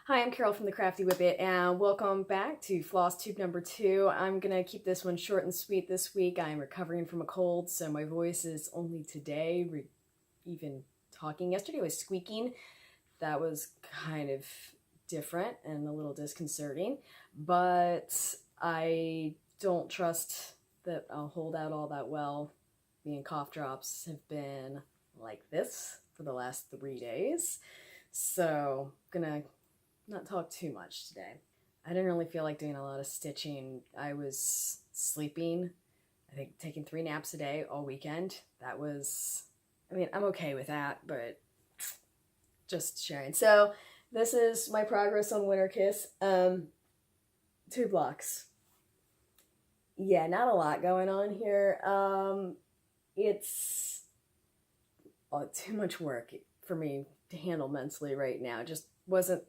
Hi, I'm Carol from the Crafty Whippet, and welcome back to Flosstube number 2. I'm gonna keep this one short and sweet this week. I'm recovering from a cold, so my voice is only today. Even talking yesterday was squeaking. That was kind of different and a little disconcerting, but I don't trust that I'll hold out all that well. Me and cough drops have been like this for the last 3 days, so gonna not talk too much today. I didn't really feel like doing a lot of stitching. I was sleeping, I think taking 3 naps a day all weekend. That was, I'm okay with that, but just sharing. So this is my progress on Winter Kiss. 2 blocks. Yeah, not a lot going on here. It's too much work for me to handle mentally right now. Just wasn't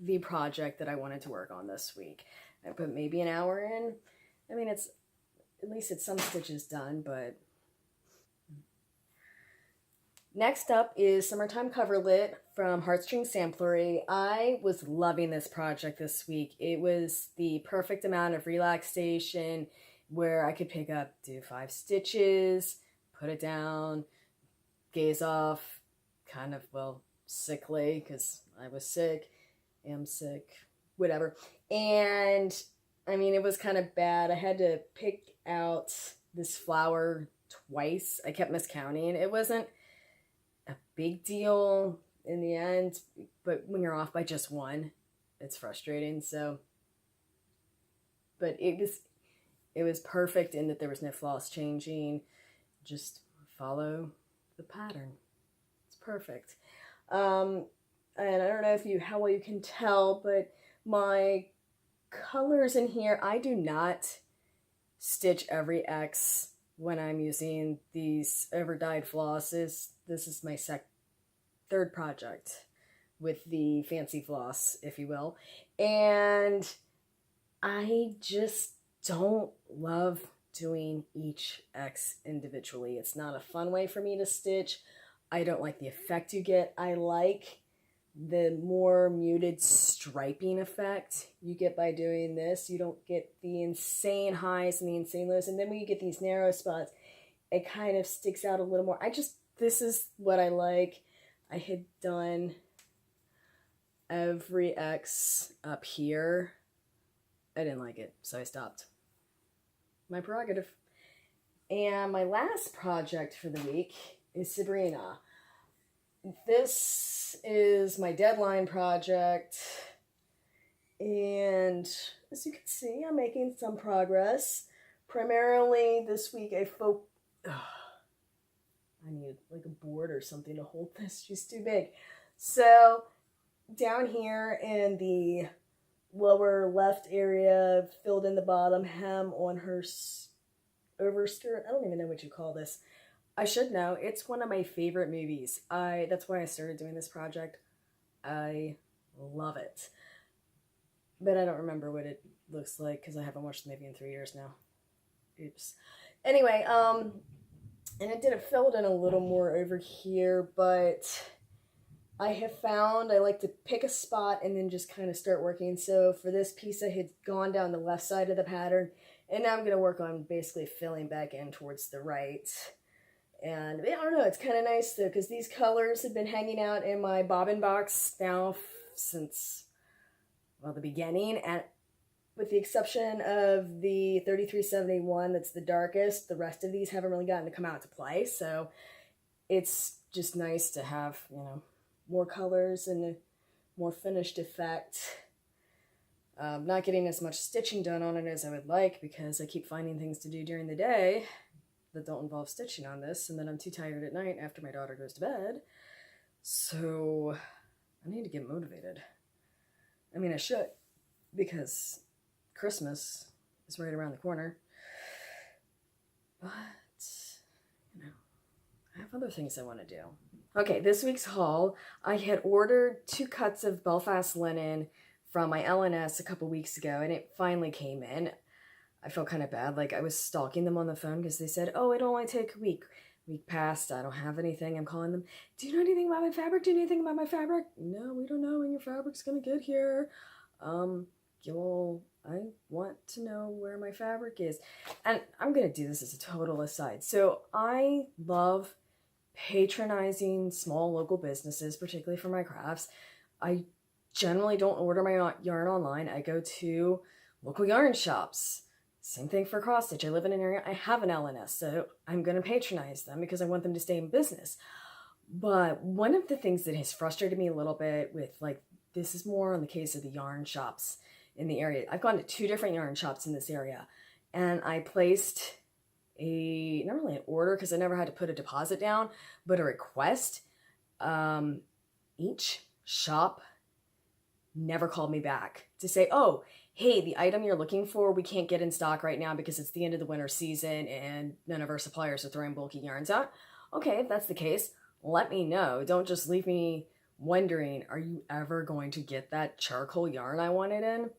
the project that I wanted to work on this week. I put maybe an hour in. It's at least it's some stitches done, but next up is Summertime Coverlet from Heartstring Samplery. I was loving this project this week. It was the perfect amount of relaxation where I could pick up, do 5 stitches, put it down, gaze off, kind of, sickly because I was sick. Am sick, whatever. And it was kind of bad. I had to pick out this flower twice. I kept miscounting. It wasn't a big deal in the end, but when you're off by just one, it's frustrating. So, but it was perfect in that there was no floss changing. Just follow the pattern. It's perfect. And I don't know how well you can tell, but my colors in here, I do not stitch every X when I'm using these over-dyed flosses. This is my third project with the fancy floss, if you will. And I just don't love doing each X individually. It's not a fun way for me to stitch. I don't like the effect you get. I like the more muted striping effect you get by doing this. You don't get the insane highs and the insane lows. And then when you get these narrow spots, it kind of sticks out a little more. This is what I like. I had done every X up here. I didn't like it, so I stopped. My prerogative. And my last project for the week is Sabrina. This is my deadline project, and as you can see, I'm making some progress. Primarily this week, I need like a board or something to hold this. She's too big. So down here in the lower left area, filled in the bottom hem on her overskirt. I don't even know what you call this. I should know. It's one of my favorite movies. That's why I started doing this project. I love it. But I don't remember what it looks like because I haven't watched the movie in 3 years now. Oops. Anyway, and it did filled in a little more over here, but I have found I like to pick a spot and then just kind of start working. So for this piece, I had gone down the left side of the pattern, and now I'm going to work on basically filling back in towards the right. And I don't know, it's kind of nice though, because these colors have been hanging out in my bobbin box now since, the beginning. And with the exception of the 3371, that's the darkest, the rest of these haven't really gotten to come out to play. So it's just nice to have, more colors and a more finished effect. Not getting as much stitching done on it as I would like because I keep finding things to do during the day that don't involve stitching on this, and then I'm too tired at night after my daughter goes to bed. So I need to get motivated. I should, because Christmas is right around the corner. But, I have other things I want to do. Okay, this week's haul, I had ordered 2 cuts of Belfast linen from my LNS a couple weeks ago, and it finally came in. I felt kind of bad, like I was stalking them on the phone because they said, oh, it'll only take a week. Week passed, I don't have anything. I'm calling them. Do you know anything about my fabric? Do you know anything about my fabric? No, we don't know when your fabric's gonna get here. Well, I want to know where my fabric is. And I'm gonna do this as a total aside. So I love patronizing small local businesses, particularly for my crafts. I generally don't order my yarn online. I go to local yarn shops. Same thing for cross stitch. I live in an area, I have an LNS, so I'm going to patronize them because I want them to stay in business. But one of the things that has frustrated me a little bit with, like, this is more on the case of the yarn shops in the area. I've gone to 2 different yarn shops in this area, and I placed not really an order because I never had to put a deposit down, but a request. Each shop never called me back to say, oh, hey, the item you're looking for, we can't get in stock right now because it's the end of the winter season and none of our suppliers are throwing bulky yarns out. Okay, if that's the case, let me know. Don't just leave me wondering, are you ever going to get that charcoal yarn I wanted in?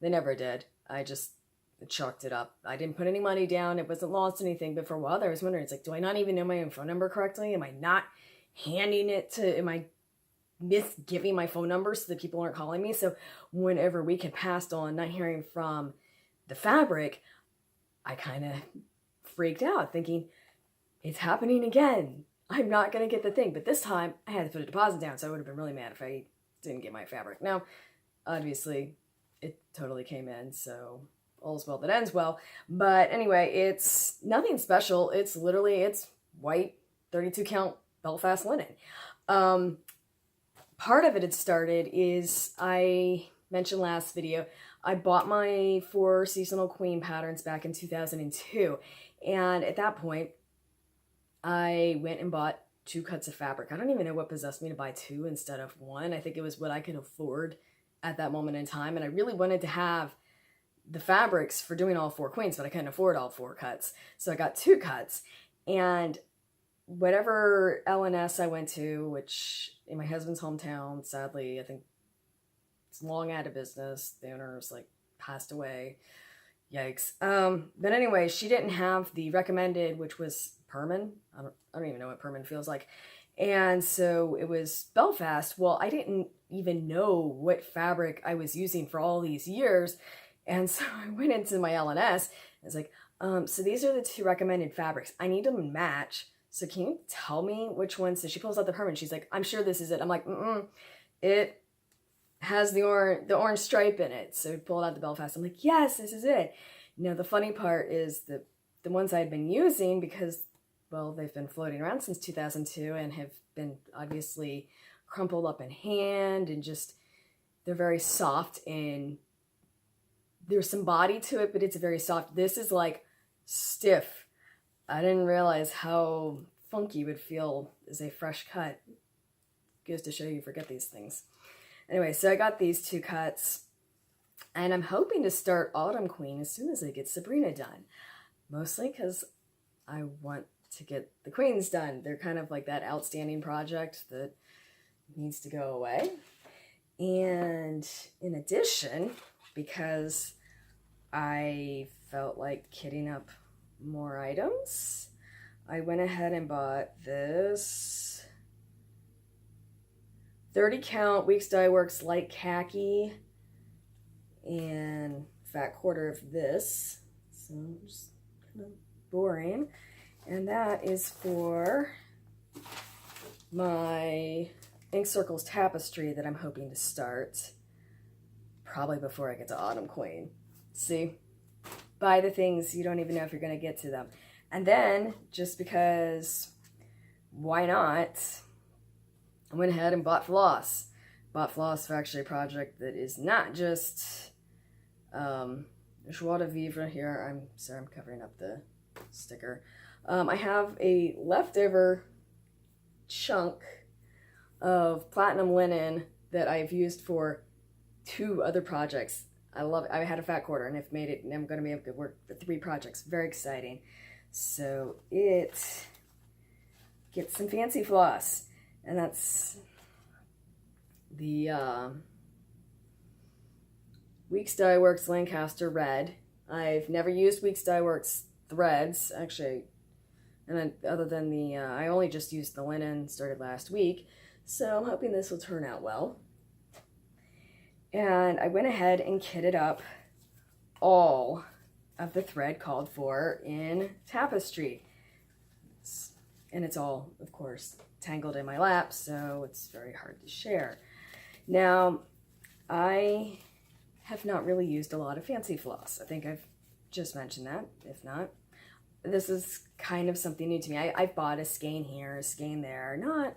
They never did. I just chalked it up. I didn't put any money down. It wasn't lost anything. But for a while there, I was wondering, it's like, do I not even know my own phone number correctly? Am I not handing it to, am I misgiving my phone number so that people aren't calling me? So whenever we had passed on not hearing from the fabric, I kind of freaked out thinking, it's happening again. I'm not going to get the thing. But this time I had to put a deposit down, so I would have been really mad if I didn't get my fabric. Now, obviously, it totally came in, so all's well that ends well. But anyway, it's nothing special. It's white 32 count Belfast linen. Part of it had started is, I mentioned last video, I bought my 4 seasonal queen patterns back in 2002. And at that point, I went and bought 2 cuts of fabric. I don't even know what possessed me to buy 2 instead of 1. I think it was what I could afford at that moment in time. And I really wanted to have the fabrics for doing all 4 queens, but I couldn't afford all 4 cuts. So I got 2 cuts. And whatever LNS I went to, which in my husband's hometown, sadly, I think it's long out of business. The owner's like passed away. Yikes. But anyway, she didn't have the recommended, which was Permin. I don't even know what Permin feels like. And so it was Belfast. Well, I didn't even know what fabric I was using for all these years. And so I went into my LNS. And it's like, so these are the 2 recommended fabrics. I need them to match. So can you tell me which one? So she pulls out the Permin. She's like, I'm sure this is it. I'm like, it has the orange stripe in it. So we pulled out the Belfast. I'm like, yes, this is it. Now, the funny part is that the ones I've been using, because, well, they've been floating around since 2002 and have been obviously crumpled up in hand, and just, they're very soft, and there's some body to it, but it's very soft. This is like stiff. I didn't realize how funky it would feel as a fresh cut. Goes to show you forget these things. Anyway, so I got these 2 cuts, and I'm hoping to start Autumn Queen as soon as I get Sabrina done. Mostly because I want to get the queens done. They're kind of like that outstanding project that needs to go away. And in addition, because I felt like kitting up more items, I went ahead and bought this 30 count Weeks Dye Works light khaki and fat quarter of this, so just kind of boring. And that is for my Ink Circles tapestry that I'm hoping to start probably before I get to Autumn Queen. See? Buy the things you don't even know if you're going to get to them. And then, just because, why not, I went ahead and bought floss. Bought floss for actually a project that is not just joie de vivre here. I'm sorry, I'm covering up the sticker. I have a leftover chunk of platinum linen that I've used for 2 other projects. I love it. I had a fat quarter and I've made it, and I'm going to be able to work for 3 projects. Very exciting. So it gets some fancy floss, and that's the Weeks Dye Works Lancaster Red. I've never used Weeks Dye Works threads. Actually, And then other than the, I only just used the linen, started last week, so I'm hoping this will turn out well. And I went ahead and kitted up all of the thread called for in tapestry. And it's all, of course, tangled in my lap, so it's very hard to share. Now, I have not really used a lot of fancy floss. I think I've just mentioned that. If not, this is kind of something new to me. I've bought a skein here, a skein there, not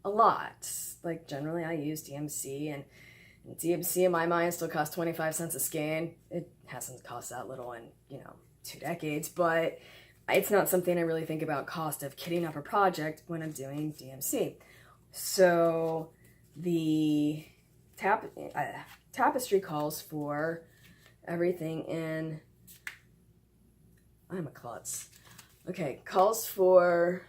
a lot. Like generally I use DMC, and DMC in my mind still costs 25 cents a skein. It hasn't cost that little in, 2 decades, but it's not something I really think about cost of kitting up a project when I'm doing DMC. So the tapestry calls for everything in, I'm a klutz. Okay, calls for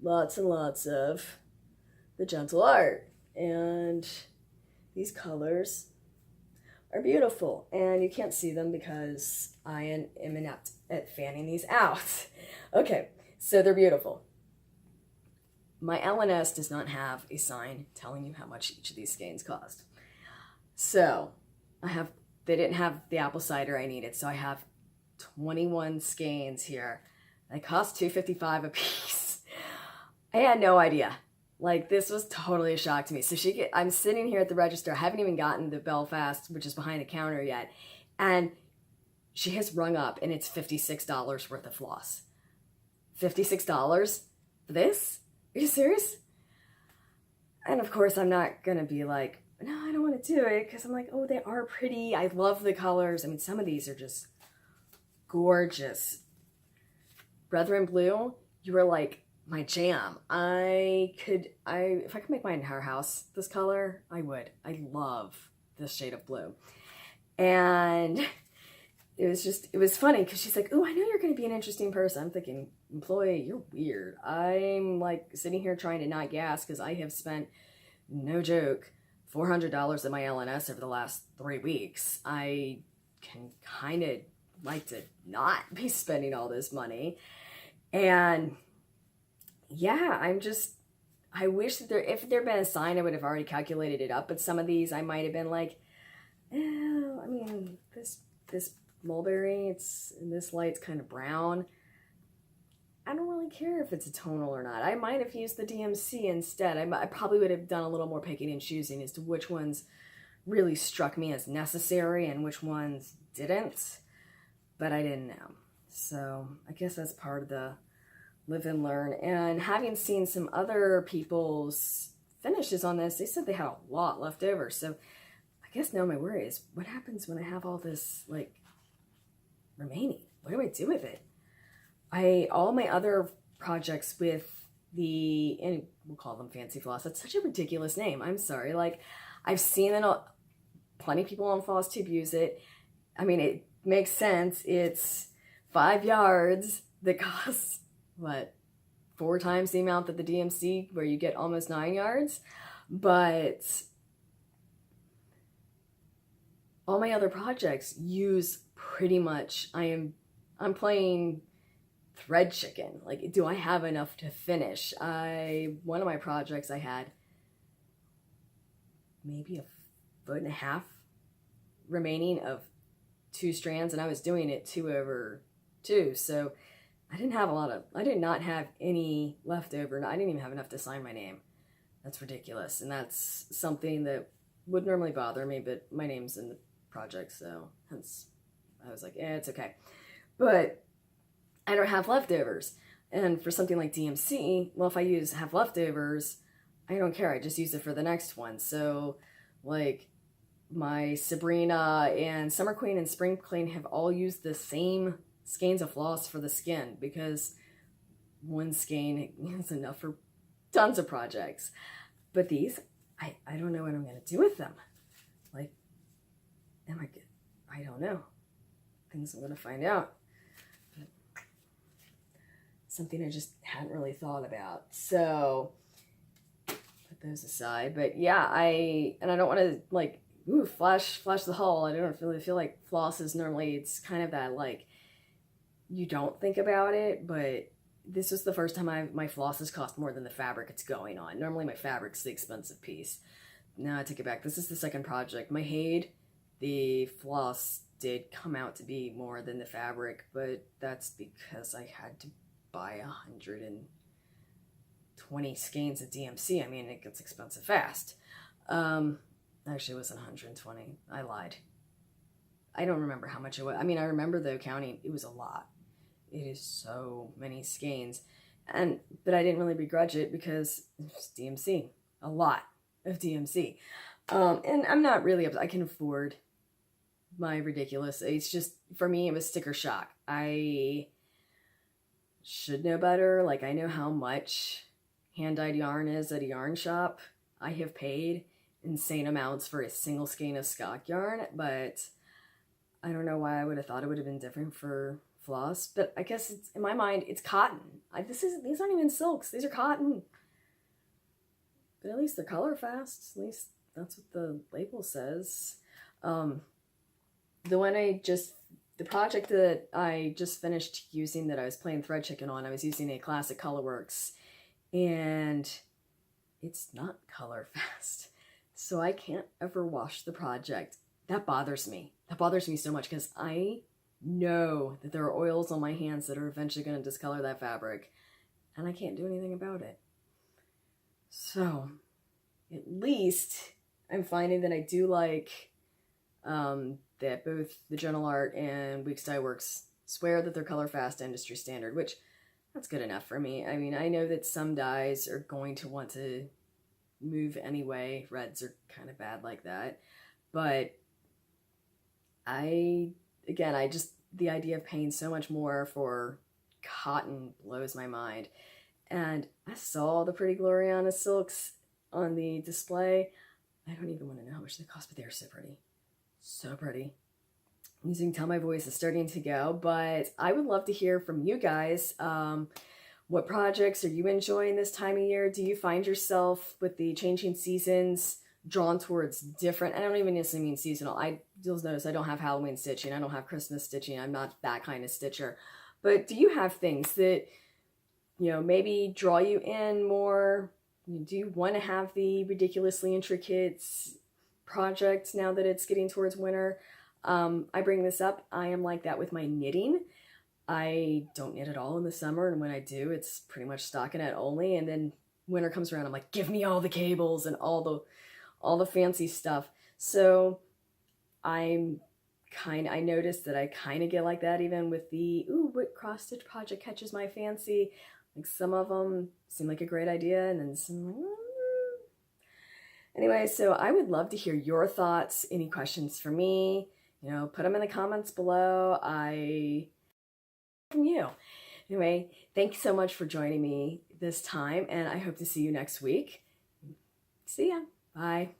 lots and lots of the gentle art. And these colors are beautiful. And you can't see them because I am inept at fanning these out. Okay, so they're beautiful. My LNS does not have a sign telling you how much each of these skeins cost. So they didn't have the apple cider I needed, so I have 21 skeins here. They cost $2.55 a piece. I had no idea. Like, this was totally a shock to me. So I'm sitting here at the register. I haven't even gotten the Belfast, which is behind the counter yet. And she has rung up, and it's $56 worth of floss. $56 for this? Are you serious? And of course, I'm not going to be like, no, I don't want to do it, because I'm like, oh, they are pretty. I love the colors. I mean, some of these are just gorgeous. Brethren Blue, you were like my jam. If I could make my entire house this color, I would. I love this shade of blue. And it was funny because she's like, oh, I know you're going to be an interesting person. I'm thinking, employee, you're weird. I'm like sitting here trying to not gas because I have spent, no joke, $400 in my LNS over the last 3 weeks. I can kind of like to not be spending all this money. And yeah, I wish that if there'd been a sign, I would have already calculated it up. But some of these I might have been like, I mean, this mulberry, it's in this light's kind of brown. I don't really care if it's a tonal or not. I might have used the DMC instead. I probably would have done a little more picking and choosing as to which ones really struck me as necessary and which ones didn't. But I didn't know. So I guess that's part of the live and learn. And having seen some other people's finishes on this, they said they had a lot left over. So I guess now my worry is, what happens when I have all this like remaining? What do I do with it? All my other projects with and we'll call them fancy floss. That's such a ridiculous name. I'm sorry. Like, I've seen that plenty of people on Flosstube use it. I mean, it makes sense. It's 5 yards that costs, what, 4 times the amount that the DMC, where you get almost 9 yards. But all my other projects use pretty much, I'm playing thread chicken. Like, do I have enough to finish? One of my projects I had maybe 1.5 foot remaining of 2 strands, and I was doing it 2/2. So I did not have any left over. I didn't even have enough to sign my name. That's ridiculous. And that's something that would normally bother me, but my name's in the project, so hence I was like, it's okay. But I don't have leftovers. And for something like DMC, well, if I have leftovers, I don't care. I just use it for the next one. So like my Sabrina and Summer Queen and Spring Queen have all used the same skeins of floss for the skin, because one skein is enough for tons of projects. But these, I don't know what I'm going to do with them. Like, I don't know. Things I'm going to find out. But something I just hadn't really thought about. So put those aside. But yeah, I don't want to like, flash the haul. I don't really feel like floss is normally, it's kind of that like you don't think about it, but this was the first time my flosses cost more than the fabric it's going on. Normally my fabric's the expensive piece. No, I take it back. This is the second project. My Haid, the floss did come out to be more than the fabric, but that's because I had to buy 120 skeins of DMC. I mean, it gets expensive fast. Actually, it wasn't 120. I lied. I don't remember how much it was. I mean, I remember though counting, it was a lot. It is so many skeins. But I didn't really begrudge it because it's DMC. A lot of DMC. And I'm not really upset. I can afford my ridiculous. It's just, for me, it was sticker shock. I should know better. Like, I know how much hand-dyed yarn is at a yarn shop. I have paid insane amounts for a single skein of Scott yarn, but I don't know why I would have thought it would have been different for floss. But I guess it's, in my mind, it's cotton. These aren't even silks. These are cotton. But at least they're color fast. At least that's what the label says. The project that I just finished using, that I was playing Thread Chicken on, I was using a classic Colorworks, and it's not color fast. So I can't ever wash the project. That bothers me. That bothers me so much because I know that there are oils on my hands that are eventually going to discolor that fabric, and I can't do anything about it. So at least I'm finding that I do like that both the Gentle Art and Weeks Dye Works swear that they're color fast industry standard, which that's good enough for me. I mean, I know that some dyes are going to want to move anyway. Reds are kind of bad like that. But the idea of paying so much more for cotton blows my mind. And I saw the Pretty Gloriana silks on the display. I don't even want to know how much they cost, but they're so pretty. So pretty. As you can tell, my voice is starting to go, but I would love to hear from you guys. What projects are you enjoying this time of year? Do you find yourself, with the changing seasons, drawn towards different, I don't even necessarily mean seasonal. You'll notice I don't have Halloween stitching. I don't have Christmas stitching. I'm not that kind of stitcher. But do you have things that, maybe draw you in more? Do you want to have the ridiculously intricate projects now that it's getting towards winter? I bring this up. I am like that with my knitting. I don't knit at all in the summer, and when I do, it's pretty much stockinette only. And then winter comes around, I'm like, give me all the cables and all the fancy stuff. So I noticed that I kind of get like that even with the, what cross stitch project catches my fancy. Like, some of them seem like a great idea, and then some, Anyway, so I would love to hear your thoughts. Any questions for me? Put them in the comments below. From you. Anyway, thank you so much for joining me this time, and I hope to see you next week. See ya. Bye.